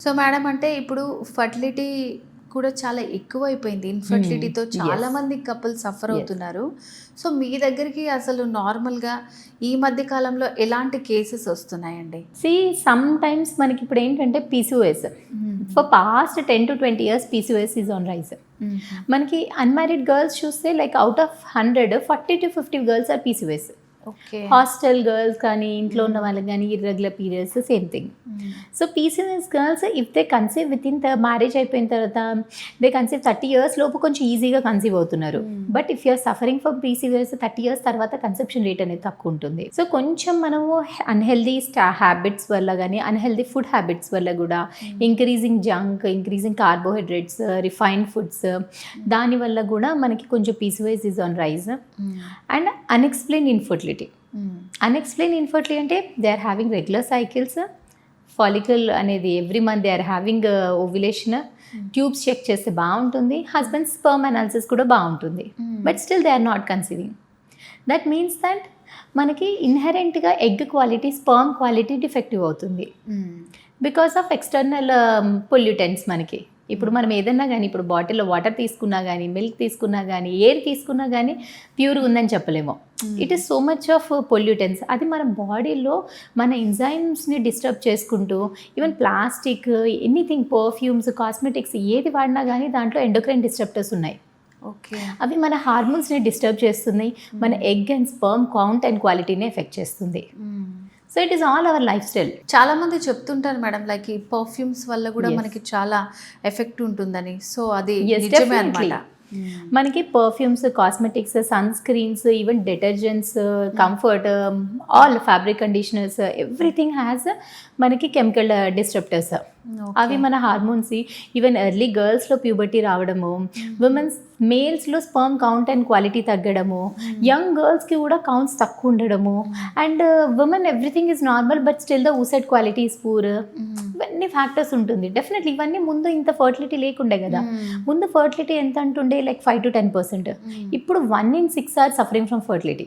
So madam అంటే ఇప్పుడు fertility కూడా చాలా ఎక్కువైపోయింది. ఇన్ఫర్టిలిటీతో చాలా Yes. మంది కపుల్స్ సఫర్ Yes. అవుతున్నారు. సో మీ దగ్గరికి అసలు నార్మల్‌గా ఈ మధ్య కాలంలో ఎలాంటి కేసెస్ వస్తున్నాయండి? Sometimes మనకి ఇప్పుడు ఏంటంటే PCOS for past 10 to 20 years PCOS is on rise. మనకి అన్మ్యారీడ్ గర్ల్స్ చూస్తే like out of 100 40 to 50 girls are PCOS. Okay. Hostel girls కానీ ఇంట్లో ఉన్న వాళ్ళకి కానీ irregular periods same thing. So PCOS girls if they conceive within marriage అయిపోయిన తర్వాత they conceive 30 years లోపు కొంచెం ఈజీగా కన్సీవ్ అవుతున్నారు. But if you're suffering from PCOS 30 years తర్వాత కన్సెప్షన్ రేట్ అనేది తక్కువ ఉంటుంది. సో కొంచెం మనము అన్హెల్దీ హ్యాబిట్స్ వల్ల కానీ అన్హెల్దీ ఫుడ్ హ్యాబిట్స్ వల్ల కూడా increasing junk, increasing carbohydrates, refined foods దానివల్ల కూడా మనకి కొంచెం PCOS is on rise. And unexplain infertility. Unexplain infertility అంటే they are having regular cycles, follicle అనేది every month they are having ovulation, tubes check చేస్తే బాగుంటుంది, హస్బెండ్ స్పర్మ్ అనాలిసిస్ కూడా బాగుంటుంది, but still they are not conceiving. That means that మనకి ఇన్హెరెంట్గా egg quality, sperm quality defective అవుతుంది because of external pollutants. మనకి ఇప్పుడు మనం ఏదన్నా కానీ ఇప్పుడు బాటిల్లో వాటర్ తీసుకున్నా కానీ, మిల్క్ తీసుకున్నా కానీ, ఎయిర్ తీసుకున్నా కానీ ప్యూర్గా ఉందని చెప్పలేము. It is so much of pollutants. అది మన బాడీలో మన ఎంజైమ్స్ని డిస్టర్బ్ చేసుకుంటూ even plastic, anything, perfumes, cosmetics ఏది వాడినా కానీ దాంట్లో ఎండోక్రైన్ డిస్టర్బర్స్ ఉన్నాయి. ఓకే. అవి మన హార్మోన్స్ని డిస్టర్బ్ చేస్తున్నాయి, మన egg and sperm count and క్వాలిటీని ఎఫెక్ట్ చేస్తుంది. So it is all our life style. చాలా మంది చెప్తుంటారు మేడం లైక్ ఈ పర్ఫ్యూమ్స్ వల్ల కూడా Yes. మనకి చాలా ఎఫెక్ట్ ఉంటుందని. సో అది Yes, నిజమే definitely. అన్నమాట. మనకి perfumes, cosmetics, sunscreens, even detergents, comfort, all fabric conditioners, everything has మనకి కెమికల్ డిస్ట్రప్టర్స్. అవి మన హార్మోన్స్, ఈవెన్ ఎర్లీ గర్ల్స్లో ప్యూబర్టీ రావడము, ఉమెన్స్ మేల్స్లో స్పర్మ్ కౌంట్ అండ్ క్వాలిటీ తగ్గడము, యంగ్ గర్ల్స్కి కూడా కౌంట్స్ తక్కువ ఉండడము, and women everything is normal but still the oocyte quality is poor. ఇవన్నీ ఫ్యాక్టర్స్ ఉంటుంది. డెఫినెట్లీ ఇవన్నీ ముందు ఇంత ఫర్టిలిటీ లేకుండే కదా. ముందు ఫర్టిలిటీ ఎంత అంటుండే లైక్ 5 to 10%. ఇప్పుడు 1 in 6 are suffering from fertility.